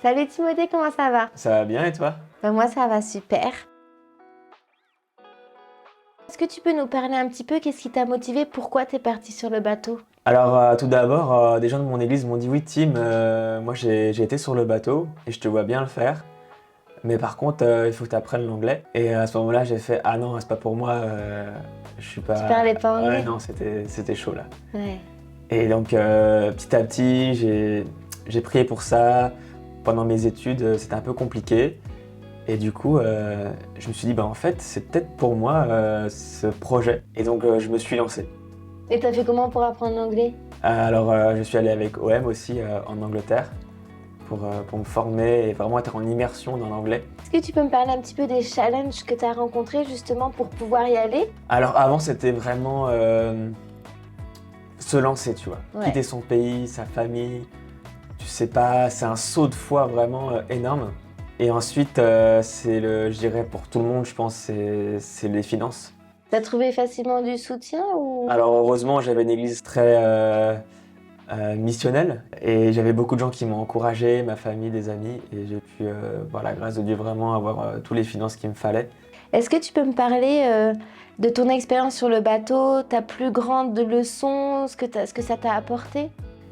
Salut Timothée, comment ça va? Ça va bien et toi? Moi ça va super. Est-ce que tu peux nous parler un petit peu, qu'est-ce qui t'a motivé? Pourquoi t'es parti sur le bateau? Alors tout d'abord, des gens de mon église m'ont dit oui Tim, moi j'ai été sur le bateau et je te vois bien le faire. Mais par contre, il faut que tu apprennes l'anglais. Et à ce moment-là, j'ai fait ah non, c'est pas pour moi, je suis pas. Tu parlais pas Ouais, anglais? non, c'était chaud là. Ouais. Et donc petit à petit, j'ai prié pour ça. Pendant mes études, c'était un peu compliqué. Et du coup, je me suis dit, bah, en fait, c'est peut-être pour moi ce projet. Et donc, je me suis lancé. Et t'as fait comment pour apprendre l'anglais? Alors, je suis allé avec OM aussi en Angleterre pour me former et vraiment être en immersion dans l'anglais. Est-ce que tu peux me parler un petit peu des challenges que t'as rencontrés justement pour pouvoir y aller? Alors, avant, c'était vraiment se lancer, tu vois. Ouais. Quitter son pays, sa famille. Tu sais pas, c'est un saut de foi vraiment énorme. Et ensuite, je dirais pour tout le monde, je pense, c'est les finances. T'as trouvé facilement du soutien ou? Alors heureusement, j'avais une église très missionnelle et j'avais beaucoup de gens qui m'ont encouragé, ma famille, des amis, et j'ai pu, par la grâce de Dieu, vraiment avoir tous les finances qu'il me fallait. Est-ce que tu peux me parler de ton expérience sur le bateau, ta plus grande leçon, ce que ça t'a apporté?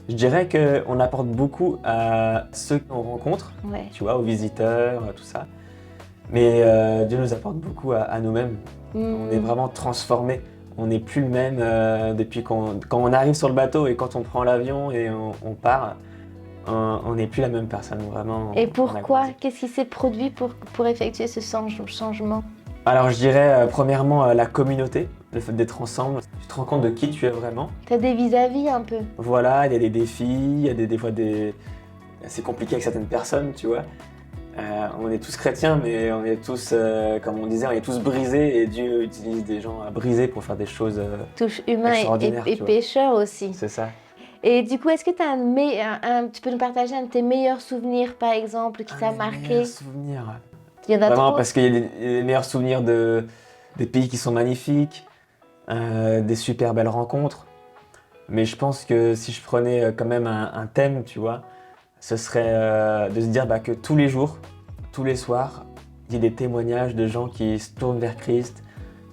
Je dirais qu'on apporte beaucoup à ceux qu'on rencontre, Ouais. tu vois, aux visiteurs, tout ça. Mais Dieu nous apporte beaucoup à nous-mêmes. On est vraiment transformés. On n'est plus le même depuis quand on arrive sur le bateau et quand on prend l'avion et on part. On n'est plus la même personne, vraiment. Et on a pourquoi? grandi. Qu'est-ce qui s'est produit pour effectuer ce changement? Alors je dirais premièrement la communauté, le fait d'être ensemble. Tu te rends compte de qui tu es vraiment. T'as des vis-à-vis un peu? Voilà, il y a des défis, il y a des fois c'est compliqué avec certaines personnes, tu vois. On est tous chrétiens, mais on est tous, comme on disait, on est tous brisés et Dieu utilise des gens à briser pour faire des choses Touche humain extraordinaires. et tu vois. pécheur aussi. C'est ça. Et du coup, est-ce que tu peux nous partager un de tes meilleurs souvenirs, par exemple, qui t'a marqué? Meilleurs souvenirs. Il y en a Vraiment, trop. parce qu'il y a les meilleurs souvenirs des pays qui sont magnifiques, des super belles rencontres. Mais je pense que si je prenais quand même un thème, tu vois, ce serait de se dire que tous les jours, tous les soirs, il y a des témoignages de gens qui se tournent vers Christ,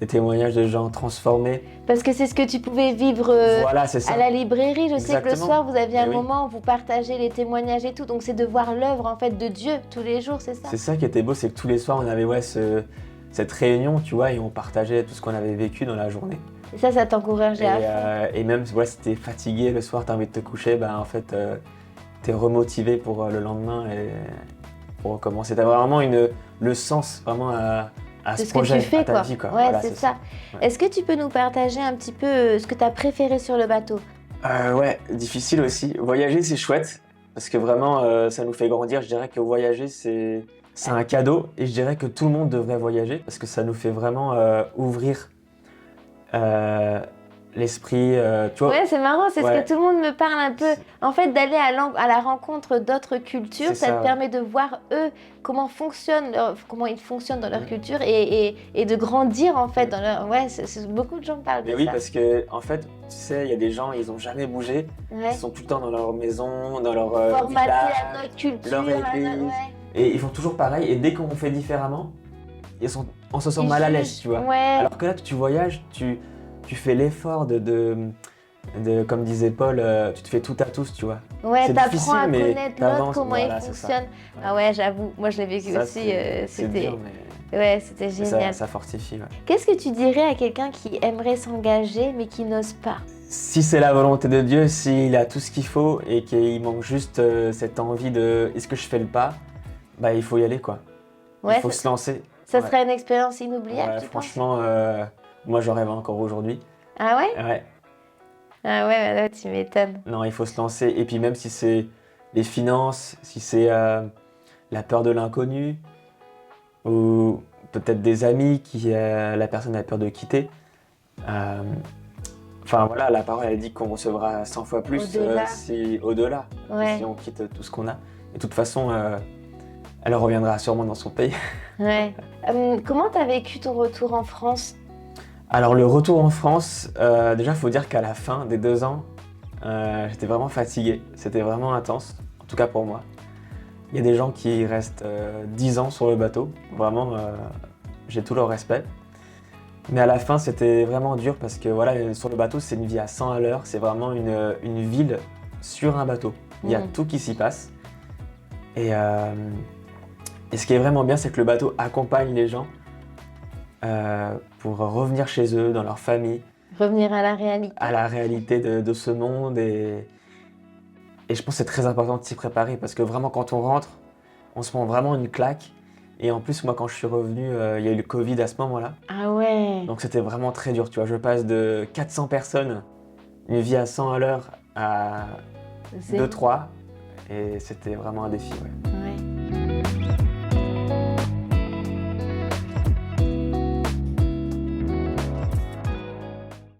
des témoignages de gens transformés. Parce que c'est ce que tu pouvais vivre Voilà, c'est ça. à la librairie. Je sais que le Exactement. soir, vous aviez un Eh oui. moment où vous partagez les témoignages et tout. Donc, c'est de voir l'œuvre en fait de Dieu tous les jours, c'est ça? C'est ça qui était beau, c'est que tous les soirs, on avait cette réunion, tu vois, et on partageait tout ce qu'on avait vécu dans la journée. Et ça t'encourageait à fond. Et même si t'es fatigué le soir, t'as envie de te coucher, en fait, t'es remotivé pour le lendemain et pour recommencer. T'as vraiment le sens vraiment à De ce ce que projet, tu fais, à ta quoi. vie, quoi. Ouais, Voilà, c'est ça. Ouais. Est-ce que tu peux nous partager un petit peu ce que tu as préféré sur le bateau? Ouais, difficile aussi. Voyager, c'est chouette parce que vraiment, ça nous fait grandir. Je dirais que voyager, c'est un cadeau et je dirais que tout le monde devrait voyager parce que ça nous fait vraiment ouvrir l'esprit, tu vois. Ouais, c'est marrant, c'est ce Ouais. que tout le monde me parle un peu. En fait, d'aller à la rencontre d'autres cultures, C'est ça ça, te ouais. permet de voir eux comment ils fonctionnent dans leur culture et de grandir en fait dans leur. Ouais, beaucoup de gens parlent Mais de oui, ça. parce que en fait, tu sais, il y a des gens, ils ont jamais bougé. Ouais. Ils sont tout le temps dans leur maison, dans leur Formatés village, à notre culture. leur église. Ouais. Et ils font toujours pareil. Et dès qu'on fait différemment, on se sent Ils mal à l'aise, jugent, tu vois. ouais. Alors que là, tu voyages, tu fais l'effort comme disait Paul, tu te fais tout à tous, tu vois. Ouais, C'est t'apprends difficile, à mais connaître l'autre, t'avances, comment voilà, il c'est ça. fonctionne. Ouais. Ah ouais, j'avoue, moi je l'ai vécu Ça, aussi. c'est C'était dur, mais ouais, c'était génial. ça fortifie. Ouais. Qu'est-ce que tu dirais à quelqu'un qui aimerait s'engager mais qui n'ose pas? Si c'est la volonté de Dieu, s'il a tout ce qu'il faut et qu'il manque juste cette envie de est-ce que je fais le pas, il faut y aller quoi. Ouais, Il faut se lancer. ça Ouais. serait une expérience inoubliable, Ouais, tu penses? franchement, moi j'en rêve encore aujourd'hui. Ah ouais? Ouais, Ah ouais, bah là, tu m'étonnes. non, il faut se lancer. Et puis même si c'est les finances, si c'est la peur de l'inconnu, ou peut-être des amis qui la personne a peur de quitter. Enfin voilà, la parole elle dit qu'on recevra 100 fois plus Au-delà. si au-delà, Ouais. si on quitte tout ce qu'on a. Et de toute façon, elle reviendra sûrement dans son pays. Ouais. Comment t'as vécu ton retour en France? Alors le retour en France, déjà il faut dire qu'à la fin des 2 ans, j'étais vraiment fatigué. C'était vraiment intense, en tout cas pour moi. Il y a des gens qui restent 10 ans sur le bateau. Vraiment, j'ai tout leur respect. Mais à la fin, c'était vraiment dur parce que voilà, sur le bateau, c'est une vie à 100 à l'heure. C'est vraiment une ville sur un bateau. Il y a tout qui s'y passe. Et ce qui est vraiment bien, c'est que le bateau accompagne les gens pour revenir chez eux, dans leur famille, Revenir à la réalité. à la réalité de ce monde. Et je pense que c'est très important de s'y préparer parce que vraiment, quand on rentre, on se prend vraiment une claque. Et en plus, moi, quand je suis revenu, il y a eu le Covid à ce moment-là. Ah ouais. Donc c'était vraiment très dur, tu vois. Je passe de 400 personnes, une vie à 100 à l'heure, à Zéro. 2-3. Et c'était vraiment un défi, ouais.